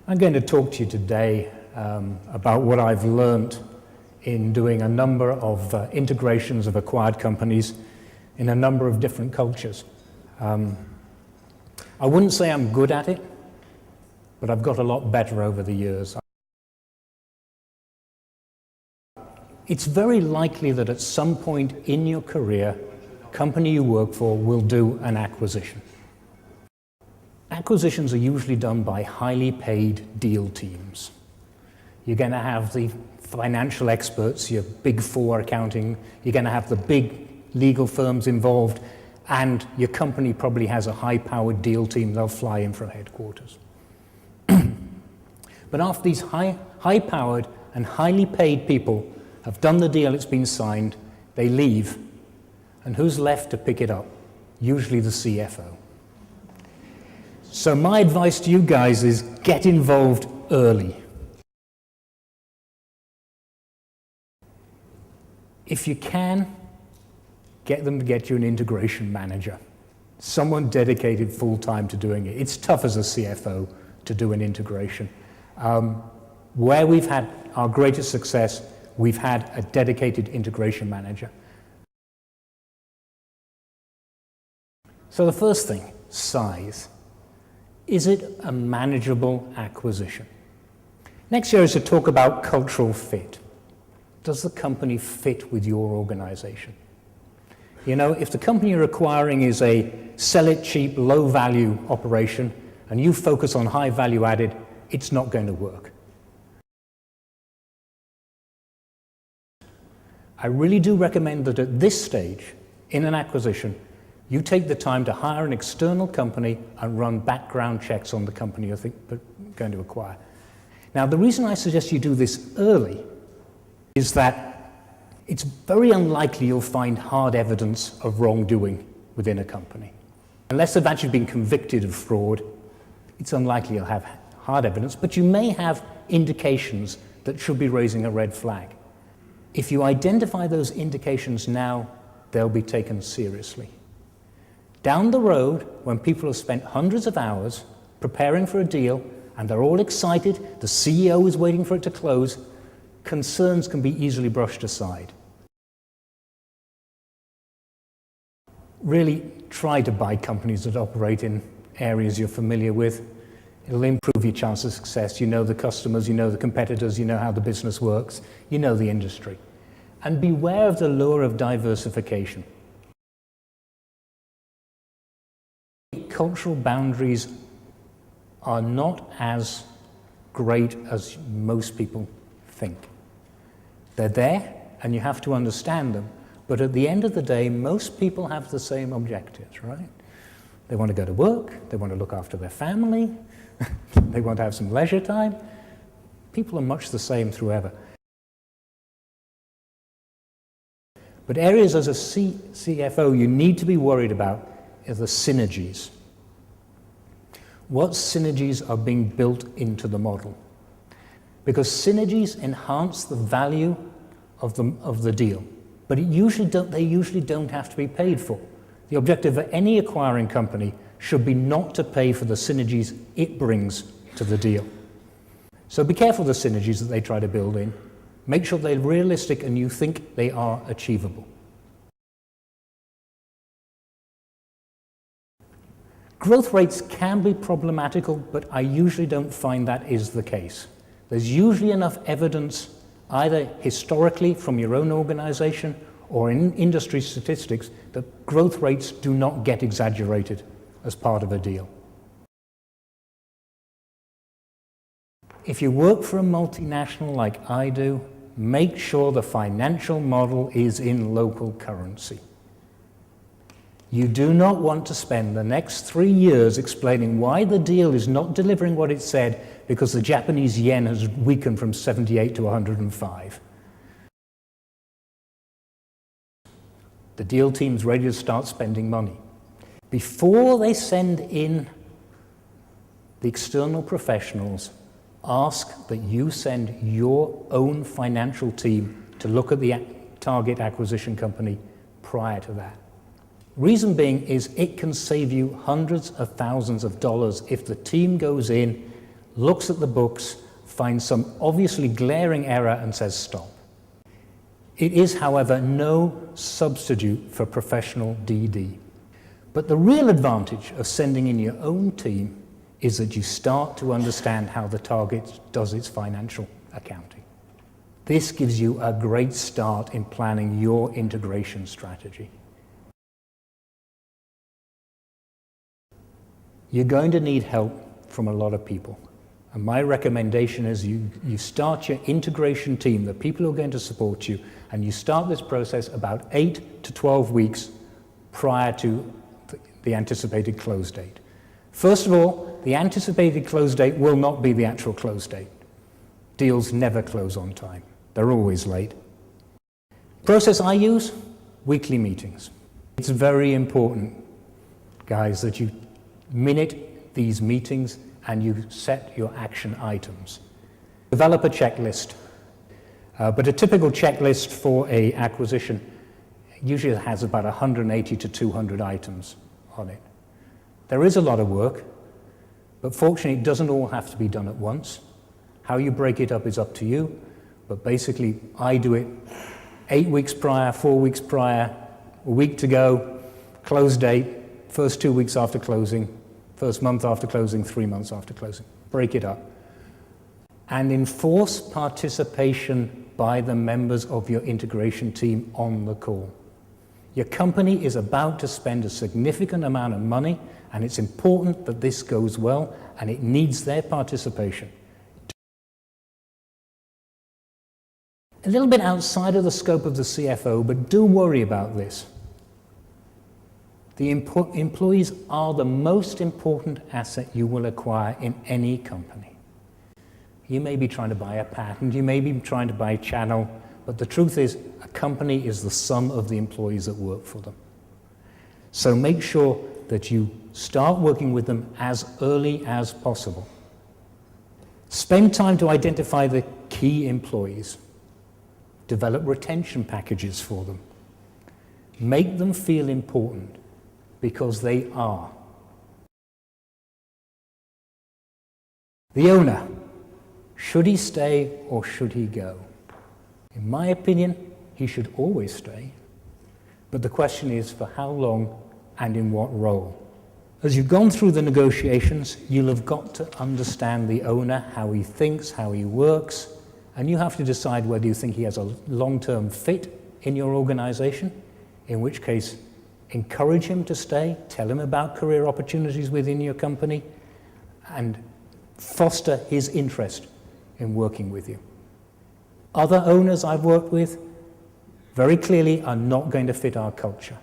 I'm going to talk to you today about what I've learned in doing a number of integrations of acquired companies in a number of different cultures. I wouldn't say I'm good at it, but I've got a lot better over the years. It's very likely that at some point in your career, a company you work for will do an acquisition. Acquisitions are usually done by highly paid deal teams. You're going to have the financial experts, your big four accounting, you're going to have the big legal firms involved, and your company probably has a high-powered deal team. They'll fly in from headquarters. But after these high-powered and highly paid people have done the deal, it's been signed, they leave, and who's left to pick it up? Usually the CFO. So my advice to you guys is get involved early. If you can, get them to get you an integration manager, someone dedicated full-time to doing it. It's tough as a CFO to do an integration. Where we've had our greatest success, we've had a dedicated integration manager. So the first thing, size. Is it a manageable acquisition? Next year is to talk about cultural fit. Does the company fit with your organization? You know, if the company you're acquiring is a sell it cheap, low value operation, and you focus on high value added, it's not going to work. I really do recommend that at this stage in an acquisition, you take the time to hire an external company and run background checks on the company you're going to acquire. Now, the reason I suggest you do this early is that it's very unlikely you'll find hard evidence of wrongdoing within a company. Unless they've actually been convicted of fraud, it's unlikely you'll have hard evidence, but you may have indications that should be raising a red flag. If you identify those indications now, they'll be taken seriously. Down the road, when people have spent hundreds of hours preparing for a deal and they're all excited, the CEO is waiting for it to close, concerns can be easily brushed aside. Really try to buy companies that operate in areas you're familiar with. It'll improve your chance of success. You know the customers, you know the competitors, you know how the business works, you know the industry. And beware of the lure of diversification. Cultural boundaries are not as great as most people think. They're there, and you have to understand them. But at the end of the day, most people have the same objectives, right? They want to go to work, they want to look after their family, they want to have some leisure time. People are much the same throughout. But areas as a CFO you need to be worried about are the synergies. What synergies are being built into the model? Because synergies enhance the value of the deal, but they usually don't have to be paid for. The objective of any acquiring company should be not to pay for the synergies it brings to the deal. So be careful of the synergies that they try to build in. Make sure they're realistic and you think they are achievable. Growth rates can be problematical, but I usually don't find that is the case. There's usually enough evidence, either historically from your own organization or in industry statistics, that growth rates do not get exaggerated as part of a deal. If you work for a multinational like I do, make sure the financial model is in local currency. You do not want to spend the next 3 years explaining why the deal is not delivering what it said because the Japanese yen has weakened from 78 to 105. The deal team's ready to start spending money. Before they send in the external professionals, ask that you send your own financial team to look at the target acquisition company prior to that. Reason being is it can save you hundreds of thousands of dollars if the team goes in, looks at the books, finds some obviously glaring error and says stop. It is, however, no substitute for professional DD. But the real advantage of sending in your own team is that you start to understand how the target does its financial accounting. This gives you a great start in planning your integration strategy. You're going to need help from a lot of people. And my recommendation is you start your integration team, the people who are going to support you, and you start this process about 8 to 12 weeks prior to the anticipated close date. First of all, the anticipated close date will not be the actual close date. Deals never close on time. They're always late. Process I use, weekly meetings. It's very important, guys, that you minute these meetings and you set your action items. Develop a checklist. But a typical checklist for an acquisition usually has about 180 to 200 items on it. There is a lot of work, but fortunately it doesn't all have to be done at once. How you break it up is up to you, but basically I do it 8 weeks prior, 4 weeks prior, a week to go, close date, first 2 weeks after closing, first month after closing, 3 months after closing. Break it up. And enforce participation by the members of your integration team on the call. Your company is about to spend a significant amount of money, and it's important that this goes well, and it needs their participation. A little bit outside of the scope of the CFO, but do worry about this. The employees are the most important asset you will acquire in any company. You may be trying to buy a patent, you may be trying to buy a channel, but the truth is a company is the sum of the employees that work for them. So make sure that you start working with them as early as possible. Spend time to identify the key employees. Develop retention packages for them. Make them feel important, because they are. The owner, should he stay or should he go? In my opinion, he should always stay. But the question is for how long and in what role? As you've gone through the negotiations, you'll have got to understand the owner, how he thinks, how he works, and you have to decide whether you think he has a long-term fit in your organization, in which case encourage him to stay, tell him about career opportunities within your company, and foster his interest in working with you. Other owners I've worked with very clearly are not going to fit our culture.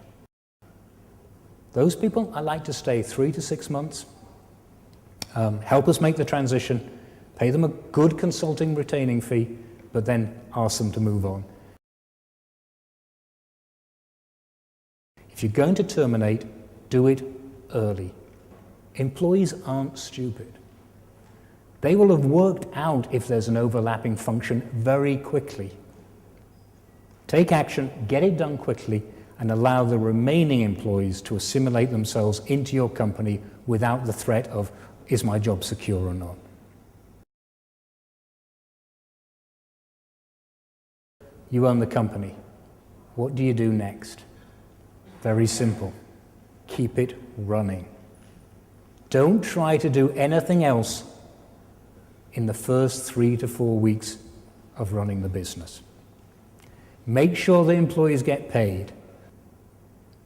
Those people, I like to stay 3 to 6 months, help us make the transition, pay them a good consulting retaining fee, but then ask them to move on. If you're going to terminate, do it early. Employees aren't stupid. They will have worked out if there's an overlapping function very quickly. Take action, get it done quickly, and allow the remaining employees to assimilate themselves into your company without the threat of, is my job secure or not? You own the company. What do you do next? Very simple. Keep it running. Don't try to do anything else in the first 3 to 4 weeks of running the business. Make sure the employees get paid.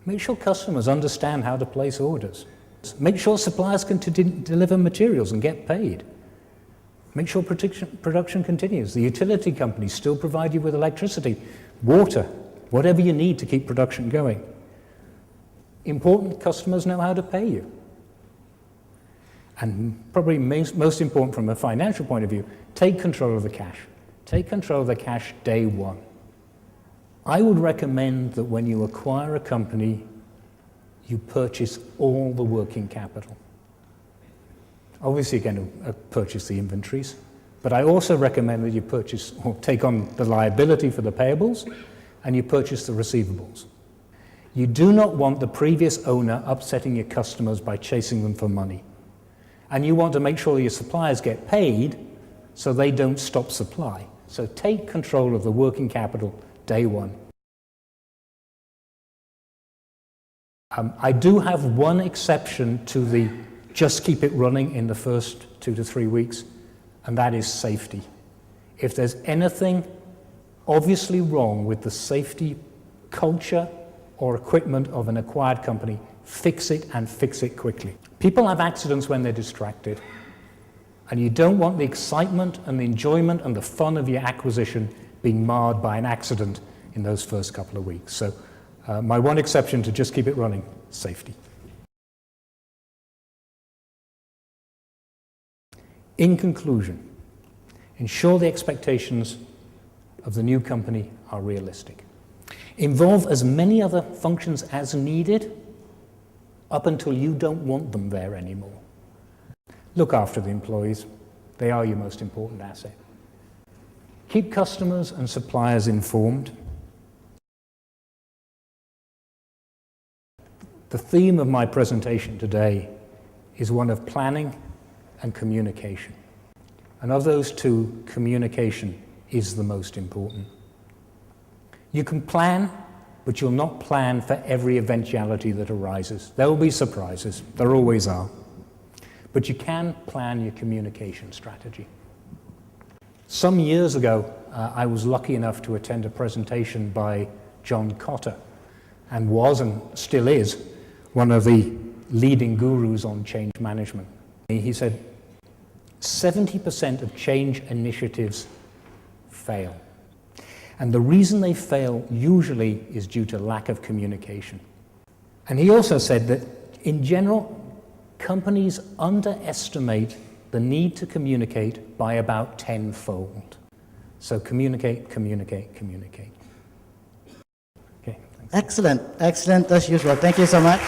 Make sure customers understand how to place orders. Make sure suppliers can deliver materials and get paid. Make sure production continues. The utility companies still provide you with electricity, water, whatever you need to keep production going. Important customers know how to pay you. And probably most important from a financial point of view, take control of the cash. Take control of the cash day one. I would recommend that when you acquire a company, you purchase all the working capital. Obviously, you're going to purchase the inventories, but I also recommend that you purchase or take on the liability for the payables, and you purchase the receivables. You do not want the previous owner upsetting your customers by chasing them for money. And you want to make sure your suppliers get paid so they don't stop supply. So take control of the working capital day one. I do have one exception to the just keep it running in the first 2 to 3 weeks, and that is safety. If there's anything obviously wrong with the safety culture or equipment of an acquired company, fix it and fix it quickly. People have accidents when they're distracted, and you don't want the excitement and the enjoyment and the fun of your acquisition being marred by an accident in those first couple of weeks. So my one exception to just keep it running, safety. In conclusion, ensure the expectations of the new company are realistic. Involve as many other functions as needed up until you don't want them there anymore. Look after the employees. They are your most important asset. Keep customers and suppliers informed. The theme of my presentation today is one of planning and communication. And of those two, communication is the most important. You can plan, but you'll not plan for every eventuality that arises. There will be surprises. There always are. But you can plan your communication strategy. Some years ago, I was lucky enough to attend a presentation by John Cotter, and was and still is one of the leading gurus on change management. He said, 70% of change initiatives fail. And the reason they fail usually is due to lack of communication. And he also said that, in general, companies underestimate the need to communicate by about 10-fold. So communicate, communicate, communicate. Okay. Excellent, excellent as usual. Thank you so much.